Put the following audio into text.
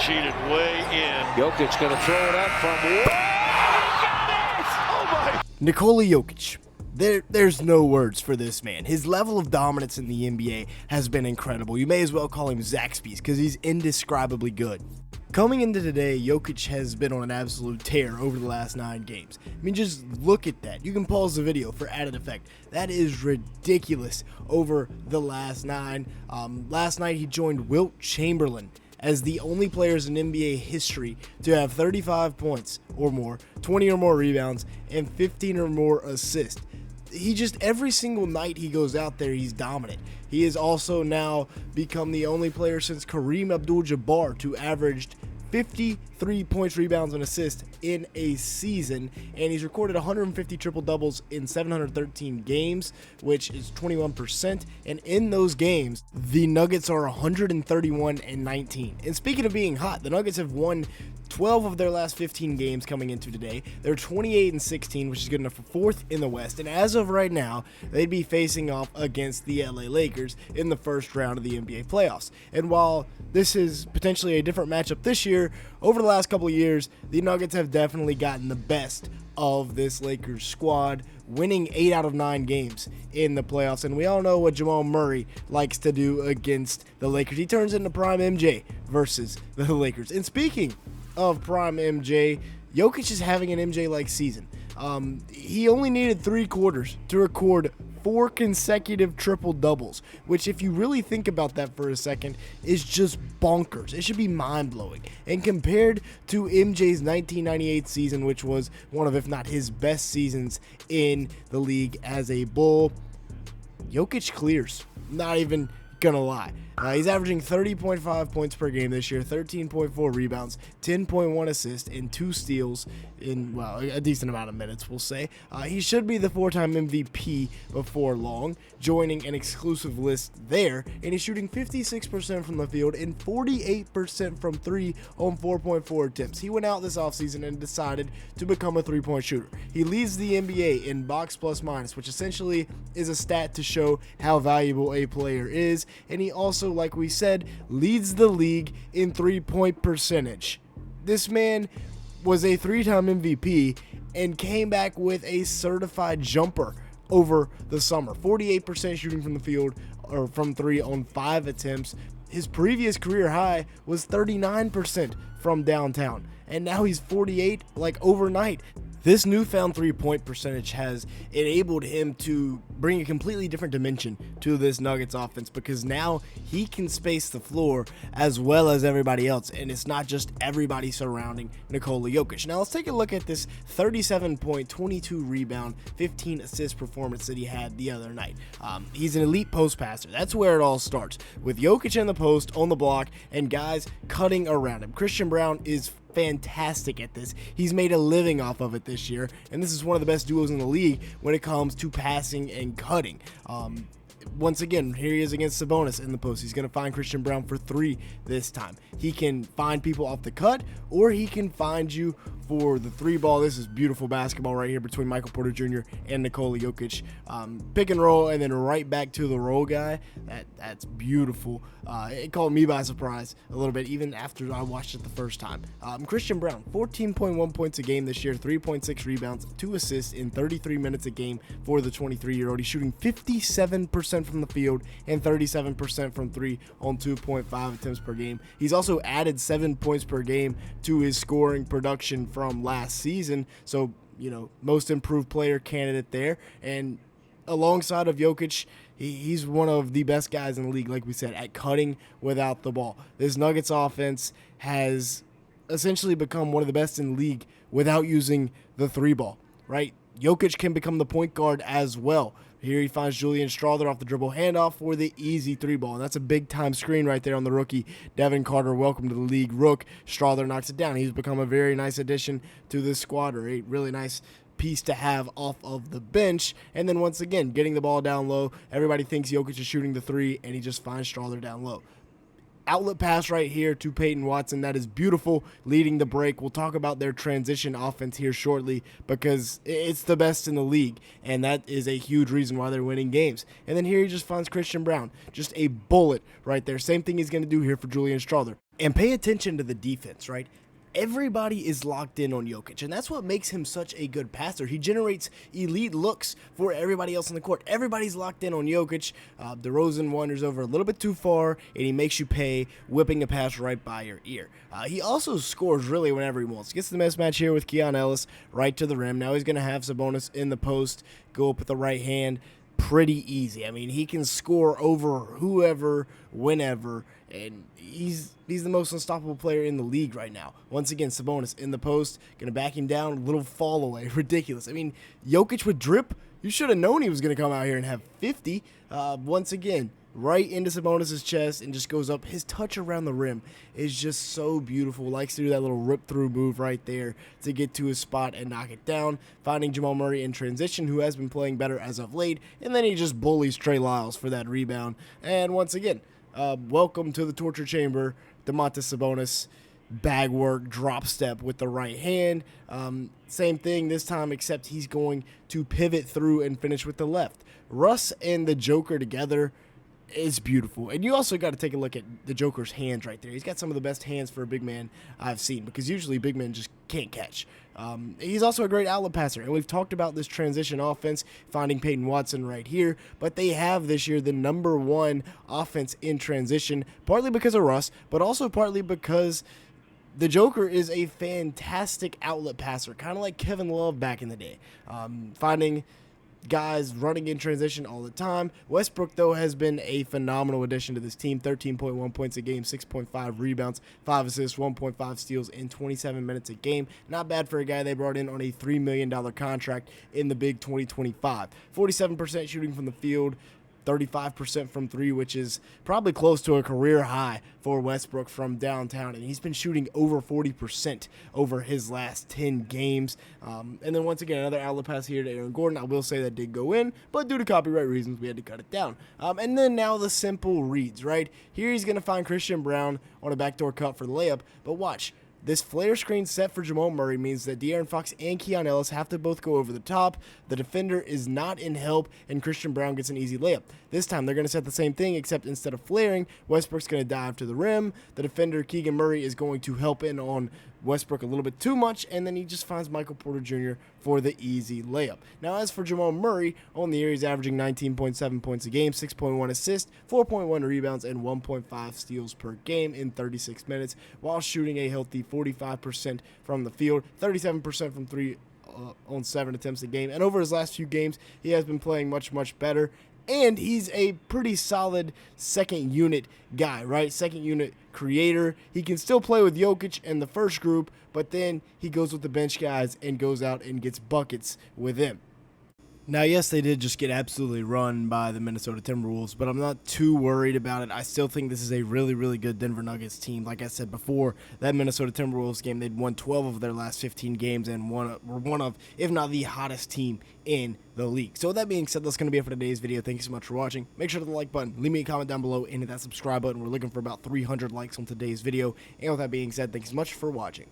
cheated way in. Jokic going to throw it up from way. Got it! Oh my! Nikola Jokic. There's no words for this man. His level of dominance in the NBA has been incredible. You may as well call him Zaxby's because he's indescribably good. Coming into today, Jokic has been on an absolute tear over the last 9 games. I mean, just look at that. You can pause the video for added effect. That is ridiculous over the last 9. Last night, he joined Wilt Chamberlain as the only players in NBA history to have 35 points or more, 20 or more rebounds, and 15 or more assists. He just, every single night he goes out there, he's dominant. He has also now become the only player since Kareem Abdul-Jabbar to average 53 points, rebounds, and assists in a season, and he's recorded 150 triple-doubles in 713 games, which is 21%, and in those games, the Nuggets are 131-19. And speaking of being hot, the Nuggets have won 12 of their last 15 games coming into today. They're 28-16, which is good enough for 4th in the West, and as of right now, they'd be facing off against the LA Lakers in the first round of the NBA playoffs. And while this is potentially a different matchup this year, over the last couple of years, the Nuggets have definitely gotten the best of this Lakers squad, winning 8 out of 9 games in the playoffs. And we all know what Jamal Murray likes to do against the Lakers. He turns into prime MJ versus the Lakers. And speaking of prime MJ, Jokic is having an MJ-like season. He only needed 3 quarters to record 4 consecutive triple-doubles, which, if you really think about that for a second, is just bonkers. It should be mind-blowing. And compared to MJ's 1998 season, which was one of, if not his best seasons in the league as a Bull, Jokic clears. Not even gonna lie. He's averaging 30.5 points per game this year, 13.4 rebounds, 10.1 assists, and 2 steals in, well, a decent amount of minutes, we'll say. He should be the 4-time MVP before long, joining an exclusive list there, and he's shooting 56% from the field and 48% from 3 on 4.4 attempts. He went out this offseason and decided to become a 3-point shooter. He leads the NBA in box plus minus, which essentially is a stat to show how valuable a player is, and he also, like we said, leads the league in 3-point percentage. This man was a 3-time MVP and came back with a certified jumper over the summer. 48% shooting from the field or from 3 on 5 attempts. His previous career high was 39% from downtown, and now he's 48 like overnight. This newfound 3-point percentage has enabled him to bring a completely different dimension to this Nuggets offense, because now he can space the floor as well as everybody else, and it's not just everybody surrounding Nikola Jokic. Now let's take a look at this 37-point, 22-rebound, 15-assist performance that he had the other night. He's an elite post passer. That's where it all starts, with Jokic in the post, on the block, and guys cutting around him. Christian Braun is fantastic at this. He's made a living off of it this year, and this is one of the best duos in the league when it comes to passing and cutting. Once again, here he is against Sabonis in the post. He's going to find Christian Braun for 3 this time. He can find people off the cut, or he can find you for the 3 ball. This is beautiful basketball right here between Michael Porter Jr. and Nikola Jokic. Pick and roll, and then right back to the roll guy. That's beautiful. It caught me by surprise a little bit, even after I watched it the first time. Christian Braun, 14.1 points a game this year, 3.6 rebounds, 2 assists in 33 minutes a game for the 23-year-old. He's shooting 57% from the field and 37% from 3 on 2.5 attempts per game. He's also added 7 points per game to his scoring production from last season, so, you know, most improved player candidate there. And alongside of Jokic, he's one of the best guys in the league, like we said, at cutting without the ball. This Nuggets offense has essentially become one of the best in the league without using the 3 ball, right? Jokic can become the point guard as well. Here he finds Julian Strawther off the dribble handoff for the easy 3 ball. And that's a big-time screen right there on the rookie, Devin Carter. Welcome to the league, Rook. Strawther knocks it down. He's become a very nice addition to this squad, or a really nice piece to have off of the bench. And then once again, getting the ball down low. Everybody thinks Jokic is shooting the 3, and he just finds Strawther down low. Outlet pass right here to Peyton Watson. That is beautiful, leading the break. We'll talk about their transition offense here shortly, because it's the best in the league, and that is a huge reason why they're winning games. And then here he just finds Christian Braun. Just a bullet right there. Same thing he's going to do here for Julian Strawther. And pay attention to the defense, right? Everybody is locked in on Jokic, and that's what makes him such a good passer. He generates elite looks for everybody else on the court. Everybody's locked in on Jokic. DeRozan wanders over a little bit too far, and he makes you pay, whipping a pass right by your ear. He also scores really whenever he wants. Gets the mismatch here with Keon Ellis right to the rim. Now he's going to have Sabonis in the post, go up with the right hand. Pretty easy. I mean, he can score over whoever, whenever, and he's the most unstoppable player in the league right now. Once again, Sabonis in the post, gonna back him down, little fall away, ridiculous. I mean, Jokic with drip, you should have known he was gonna come out here and have 50. Once again, right into Sabonis' chest and just goes up. His touch around the rim is just so beautiful. Likes to do that little rip-through move right there to get to his spot and knock it down. Finding Jamal Murray in transition, who has been playing better as of late, and then he just bullies Trey Lyles for that rebound. And once again, welcome to the torture chamber, Domantas Sabonis. Bag work, drop step with the right hand. Same thing this time, except he's going to pivot through and finish with the left. Russ and the Joker together is beautiful. And you also got to take a look at the Joker's hands right there. He's got some of the best hands for a big man I've seen, because usually big men just can't catch. He's also a great outlet passer, and we've talked about this transition offense, finding Peyton Watson right here, but they have this year the #1 offense in transition, partly because of Russ, but also partly because the Joker is a fantastic outlet passer, kind of like Kevin Love back in the day, finding guys running in transition all the time. Westbrook, though, has been a phenomenal addition to this team. 13.1 points a game, 6.5 rebounds, 5 assists, 1.5 steals in 27 minutes a game. Not bad for a guy they brought in on a $3 million contract in the big 2025. 47% shooting from the field, 35% from three, which is probably close to a career high for Westbrook from downtown. And he's been shooting over 40% over his last 10 games. And then once again, another outlet pass here to Aaron Gordon. I will say that did go in, but due to copyright reasons, we had to cut it down. And then now the simple reads, right? Here he's going to find Christian Brown on a backdoor cut for the layup. But watch. This flare screen set for Jamal Murray means that De'Aaron Fox and Keon Ellis have to both go over the top. The defender is not in help, and Christian Brown gets an easy layup. This time, they're going to set the same thing, except instead of flaring, Westbrook's going to dive to the rim. The defender, Keegan Murray, is going to help in on Westbrook a little bit too much, and then he just finds Michael Porter Jr. for the easy layup. Now, as for Jamal Murray, on the year, he's averaging 19.7 points a game, 6.1 assists, 4.1 rebounds, and 1.5 steals per game in 36 minutes, while shooting a healthy 45% from the field, 37% from three on 7 attempts a game. And over his last few games, he has been playing much, much better. And he's a pretty solid second unit guy, right? Second unit creator. He can still play with Jokic in the first group, but then he goes with the bench guys and goes out and gets buckets with them. Now, yes, they did just get absolutely run by the Minnesota Timberwolves, but I'm not too worried about it. I still think this is a really, really good Denver Nuggets team. Like I said before, that Minnesota Timberwolves game, they'd won 12 of their last 15 games and were one of, if not the hottest team in the league. So with that being said, that's going to be it for today's video. Thank you so much for watching. Make sure to hit the like button, leave me a comment down below, and hit that subscribe button. We're looking for about 300 likes on today's video. And with that being said, thanks so much for watching.